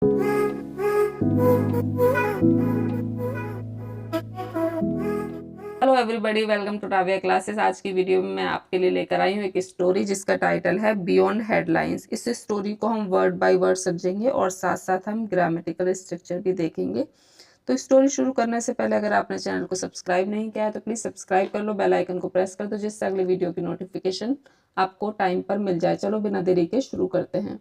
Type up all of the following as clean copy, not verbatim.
Hello everybody, welcome to Tavia classes. आज की video में मैं आपके लिए लेकर आई हूँ एक स्टोरी जिसका टाइटल है बियॉन्ड हेडलाइंस। इस स्टोरी को हम वर्ड बाय वर्ड समझेंगे और साथ साथ हम ग्रामेटिकल स्ट्रक्चर भी देखेंगे। तो स्टोरी शुरू करने से पहले अगर आपने चैनल को सब्सक्राइब नहीं किया है तो प्लीज़ सब्सक्राइब कर लो, बेल आइकन को प्रेस कर दो जिससे अगले वीडियो की नोटिफिकेशन आपको टाइम पर मिल जाए। चलो बिना देरी के शुरू करते हैं।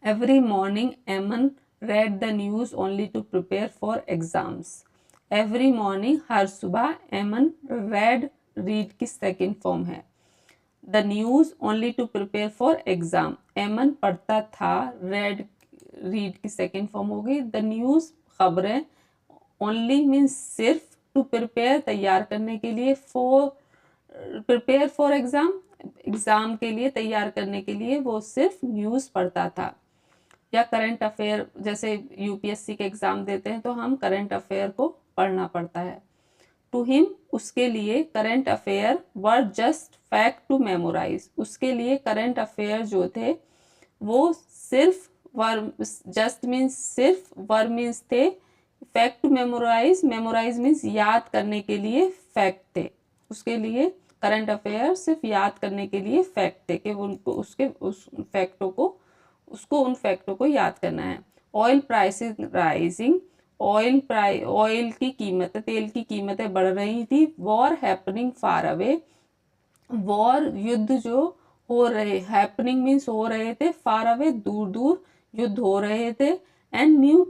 एवरी मॉर्निंग एमन read the news only to prepare for exams. Every morning हर सुबह एमन read की सेकेंड फॉर्म है। The news only to prepare for exam. एमन पढ़ता था, read की सेकेंड फॉर्म हो गई। The news खबरें, only means सिर्फ, to prepare तैयार करने के लिए, prepare for exam एग्जाम के लिए तैयार करने के लिए वो सिर्फ न्यूज़ पढ़ता था। या करंट अफेयर, जैसे यूपीएससी के एग्जाम देते हैं तो हम करंट अफेयर को पढ़ना पड़ता है। टू हिम उसके लिए current affair were just fact to memorize. उसके लिए करंट अफेयर जो थे वो सिर्फ, वर जस्ट मीन्स सिर्फ, वर मीन्स थे, fact to memorize, memorize means याद करने के लिए फैक्ट थे। उसके लिए करंट अफेयर सिर्फ याद करने के लिए फैक्ट थे कि उनको उसको उन फैक्टों को याद करना है। ऑयल प्राइसेस राइजिंग, ऑयल की कीमतें, तेल की कीमतें बढ़ रही थी। War happening far away, war युद्ध जो हो रहे, हैपनिंग मीन्स हो रहे थे, फार अवे दूर दूर युद्ध हो रहे थे। And new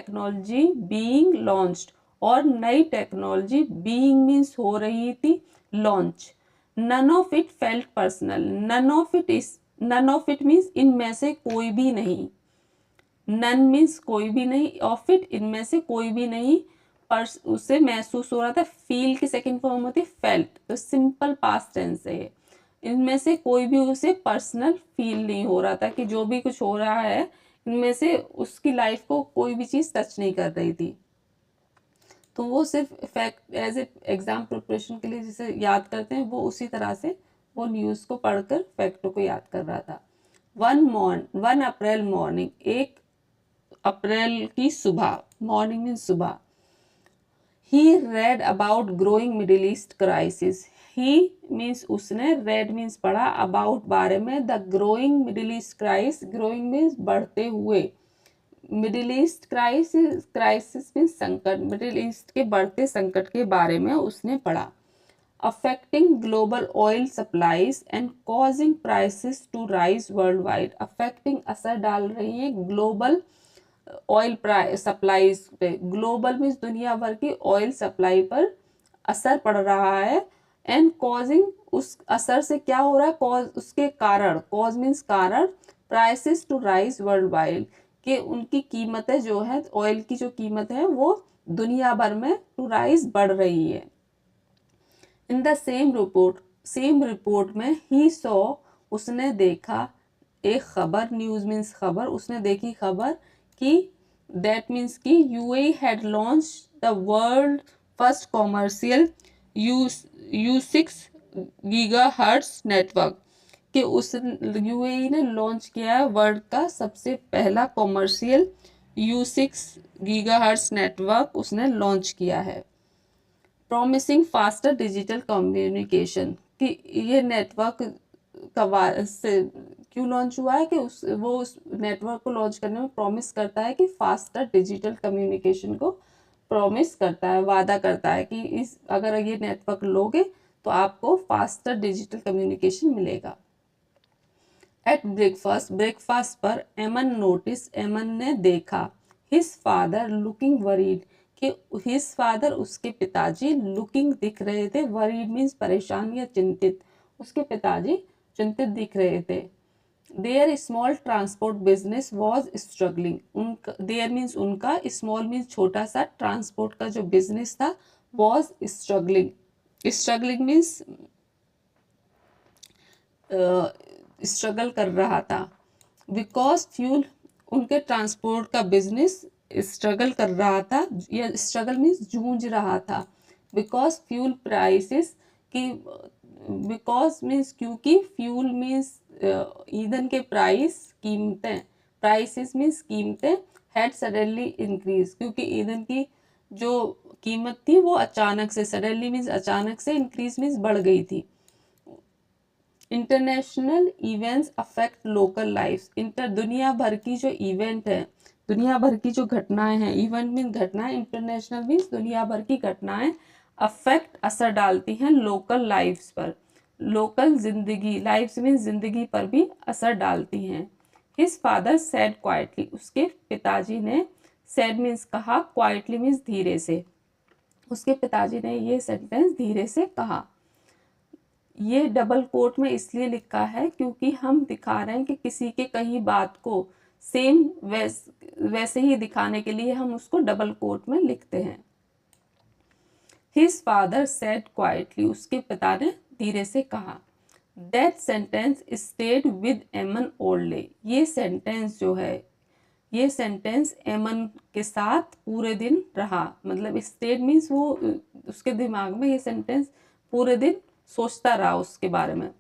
technology being launched, और नई टेक्नोलॉजी बीइंग मीन्स हो रही थी, launch. None of it felt personal, none of it means इनमें से कोई भी नहीं, नन मीन्स कोई भी नहीं, ऑफ इट इनमें से कोई भी नहीं, पर उसे महसूस हो रहा था। फील की सेकंड फॉर्म होती है फेल्ट, तो सिंपल पास्ट टेंस है। इनमें से कोई भी उसे पर्सनल फील नहीं हो रहा था कि जो भी कुछ हो रहा है इनमें से उसकी लाइफ को कोई भी चीज़ टच नहीं कर रही थी। तो वो सिर्फ fact as a exam preparation के लिए जिसे याद करते हैं वो उसी तरह से वो न्यूज़ को पढ़कर फैक्टों को याद कर रहा था। 1 अप्रैल मॉर्निंग, 1 अप्रैल की सुबह, मॉर्निंग मीन सुबह। He read about growing Middle East crisis, he means उसने, रेड मीन्स पढ़ा, अबाउट बारे में, the growing Middle East crisis, growing means बढ़ते हुए, मिडिल ईस्ट क्राइसिस मीन्स संकट, मिडिल ईस्ट के बढ़ते संकट के बारे में उसने पढ़ा। Affecting global oil supplies and causing prices to rise world wide, affecting असर डाल रही है ग्लोबल ऑयल सप्लाईज पे, ग्लोबल मीन्स दुनिया भर की ऑयल सप्लाई पर असर पड़ रहा है। एंड कॉजिंग, उस असर से क्या हो रहा है, कॉज उसके कारण, कॉज मीन्स कारण, prices to rise world wide, कि उनकी कीमतें जो है, ऑयल की जो कीमत है वो दुनिया भर में टू राइज बढ़ रही है। इन द सेम रिपोर्ट में ही सॉ, उसने देखा, एक खबर, न्यूज मीन्स खबर, उसने देखी खबर कि, दैट मीन्स कि UAE had launch the world first commercial U6 gigahertz network, कि उस यूएई ने लॉन्च किया है वर्ल्ड का सबसे पहला कॉमर्शियल U6 गीगाहर्ट्ज नेटवर्क उसने लॉन्च किया है। प्रॉमिसिंग फास्टर डिजिटल कम्युनिकेशन, कि ये नेटवर्क से क्यों लॉन्च हुआ है कि वो उस नेटवर्क को लॉन्च करने में प्रॉमिस करता है कि फास्टर डिजिटल कम्युनिकेशन को प्रॉमिस करता है, वादा करता है कि इस, अगर ये नेटवर्क लोगे तो आपको फास्टर डिजिटल कम्युनिकेशन मिलेगा। एट ब्रेकफास्ट पर एमन नोटिस, एमन ने देखा, हिज फादर लुकिंग वरीड, कि हिज फादर उसके पिताजी, लुकिंग दिख रहे थे, वरीड मीन्स परेशान या चिंतित, उसके पिताजी चिंतित दिख रहे थे। Their small transport business was struggling, उनका, देयर मीन्स उनका, स्मॉल मीन्स छोटा सा, ट्रांसपोर्ट का जो बिजनेस था was struggling, struggling means struggle कर रहा था। बिकॉज फ्यूल, उनके ट्रांसपोर्ट का बिजनेस स्ट्रगल कर रहा था, या स्ट्रगल मीन्स जूझ रहा था। बिकॉज फ्यूल प्राइसेस की, बिकॉज मीन्स क्योंकि, फ्यूल मीन्स ईंधन के कीमतें, प्राइसेस मीन्स कीमतें, हैड सडनली इंक्रीज, क्योंकि ईंधन की जो कीमत थी वो अचानक से, सडनली मीन्स अचानक से, इंक्रीज मीन्स बढ़ गई थी। International events affect local life, दुनिया भर की जो इवेंट है, दुनिया भर की जो घटनाएं हैं, इवेंट मीन्स घटनाएं, इंटरनेशनल मीन्स दुनिया भर की घटनाएं अफेक्ट असर डालती हैं लोकल लाइफ्स पर, लोकल जिंदगी, लाइफ्स मीन्स जिंदगी पर भी असर डालती हैं। हिज फादर सेड क्वाइटली, उसके पिताजी ने, सेड मीन्स कहा, क्वाइटली मीन्स धीरे से, उसके पिताजी ने ये सेंटेंस धीरे से कहा। ये डबल कोट में इसलिए लिखा है क्योंकि हम दिखा रहे हैं कि किसी के कहीं बात को सेम वैसे ही दिखाने के लिए हम उसको डबल कोट में लिखते हैं। His father said quietly, उसके पिता ने धीरे से कहा। That sentence stayed with एमन all day, ये सेंटेंस जो है, ये सेंटेंस एमन के साथ पूरे दिन रहा, मतलब स्टेड मीन्स वो उसके दिमाग में ये सेंटेंस पूरे दिन सोचता रहा उसके बारे में।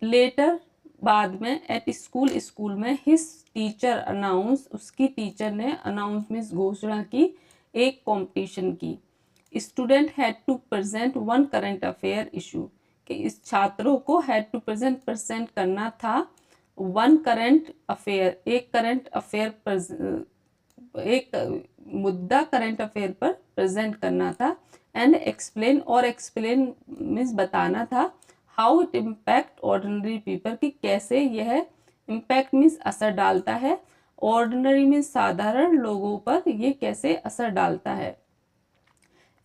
लेटर, बाद में, एट स्कूल, स्कूल में, हिज टीचर अनाउंस, उसकी टीचर ने, अनाउंस मीन्स घोषणा की, एक कंपटीशन की। Student had to present one current affair issue, कि इस छात्रों को हैड टू प्रेजेंट करना था वन करंट अफेयर, एक करंट अफेयर, एक मुद्दा करंट अफेयर पर प्रेजेंट करना था। एंड एक्सप्लेन, और एक्सप्लेन मीन्स बताना था, how it impact ordinary people, कि कैसे यह इम्पैक्ट मीन्स असर डालता है, ऑर्डिनरी मीन्स साधारण लोगों पर ये कैसे असर डालता है।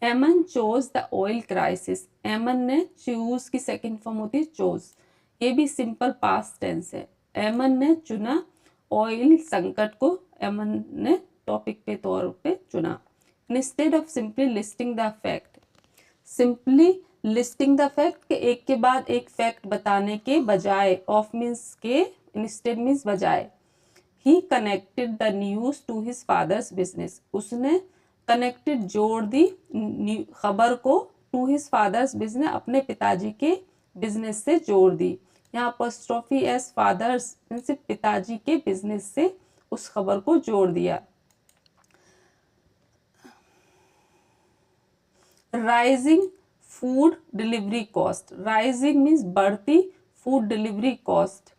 एमन चोज द ऑयल क्राइसिस, एमन ने, चूज की सेकेंड फॉर्म होती है चोज, ये भी सिंपल पास्ट टेंस है। एमन ने चुना ऑयल संकट को, एमन ने टॉपिक के तौर पे चुना। Instead of simply listing the fact, simply listing the fact के एक के बाद एक फैक्ट बताने के बजाय, ऑफ मीन्स के, इंस्टेड मीन्स बजाय। He connected the news to his father's business, उसने कनेक्टेड जोड़ दी खबर को, टू हिज फादर्स बिजनेस, अपने पिताजी के बिजनेस से जोड़ दी। यहाँ अपोस्ट्रोफी एस फादर्स मीन्स पिताजी के बिजनेस से उस खबर को जोड़ दिया। Rising food delivery cost, rising means बढ़ती, फूड डिलीवरी कॉस्ट,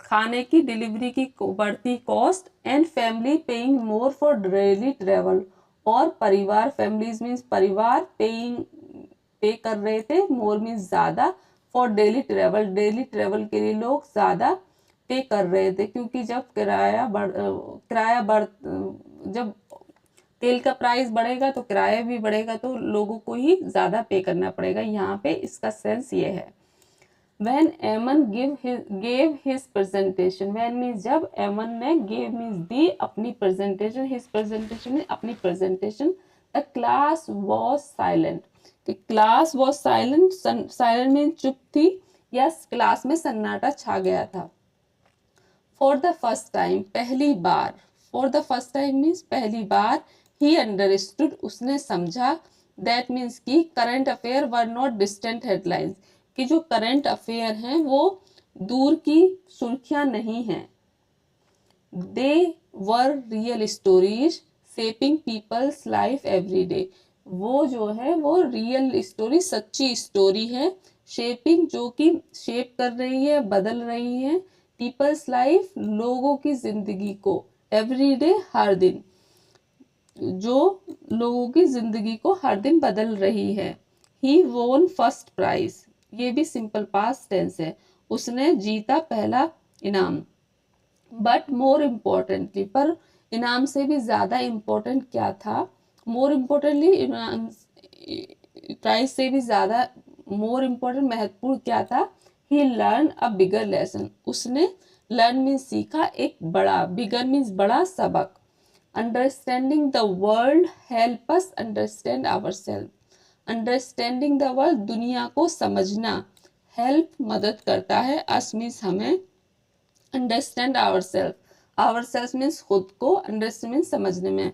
खाने की डिलीवरी की बढ़ती cost, and family paying more for daily travel, और परिवार, फैमिलीज मीन्स परिवार, पे कर रहे थे, मोर मीन्स ज्यादा, फॉर डेली ट्रेवल के लिए लोग ज्यादा पे कर रहे थे, क्योंकि जब जब तेल का प्राइस बढ़ेगा तो किराया भी बढ़ेगा, तो लोगों को ही ज्यादा पे करना पड़ेगा। यहाँ पे इसका सेंस ये है। When Ammon gave his presentation, when means जब एमन ने, gave means दी, अपनी presentation, his presentation means अपनी presentation, the class was silent, कि class was silent, silent means चुप थी, या क्लास में सन्नाटा छा गया था। For the first time, पहली बार, for the first time means पहली बार, he understood, उसने समझा, that means कि current affair were not distant headlines, कि जो करंट अफेयर हैं वो दूर की सुर्खियां नहीं हैं। They were real stories shaping people's life every day, वो जो है वो रियल स्टोरी, सच्ची स्टोरी है, शेपिंग जो कि शेप कर रही है, बदल रही है, पीपल्स लाइफ, लोगों की जिंदगी को, एवरी डे, हर दिन, जो लोगों की जिंदगी को हर दिन बदल रही है। ही वोन फर्स्ट प्राइज, ये भी सिंपल पास्ट टेंस है, उसने जीता पहला इनाम। बट मोर इम्पोर्टेंटली, पर इनाम से भी ज्यादा इम्पोर्टेंट क्या था, मोर इम्पोर्टेंटली, इनाम प्राइज से भी ज्यादा मोर इम्पोर्टेंट, महत्वपूर्ण क्या था, he learn a bigger lesson, उसने, लर्न मीन्स सीखा, एक बड़ा, बिगर मीन्स बड़ा सबक। Understanding the world help us understand ourself, understanding the world, दुनिया को समझना, हेल्प मदद करता है, अस मीन्स हमें, अंडरस्टैंड आवरसेल्फ, आवरसेल्फ मीन्स खुद को, अंडरस्टैंड मीन्स समझने में,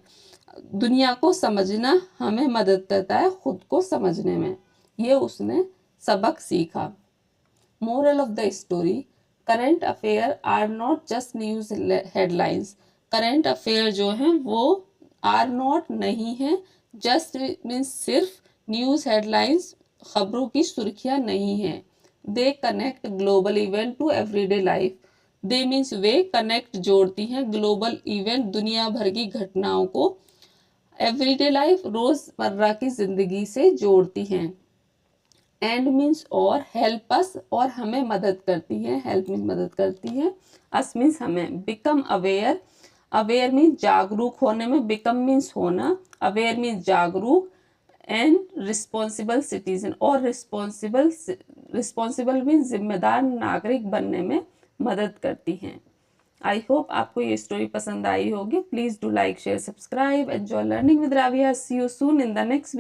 दुनिया को समझना हमें मदद करता है खुद को समझने में, ये उसने सबक सीखा। Moral of the story, current affair are not just news headlines. Current affair जो हैं वो आर नॉट नहीं है, जस्ट मीन्स सिर्फ न्यूज हेडलाइंस, खबरों की सुर्खियां नहीं है। They connect global event to everyday life. They means वे कनेक्ट जोड़ती हैं ग्लोबल इवेंट दुनिया भर की घटनाओं को एवरीडे लाइफ रोजमर्रा की जिंदगी से जोड़ती हैं। एंड मीन्स और, हेल्प अस और हमें मदद करती है, हेल्प मीन्स मदद करती है, अस मीन्स हमें। बिकम अवेयर, अवेयर मीन्स जागरूक होने में, बिकम मीन्स होना, अवेयर मीन्स जागरूक, एंड रिस्पॉन्सिबल सिटीजन और रिस्पॉन्सिबल मीन्स जिम्मेदार नागरिक बनने में मदद करती हैं। आई होप आपको ये स्टोरी पसंद आई होगी। Please do like share subscribe. Enjoy learning with Raviya. See you soon in the next video.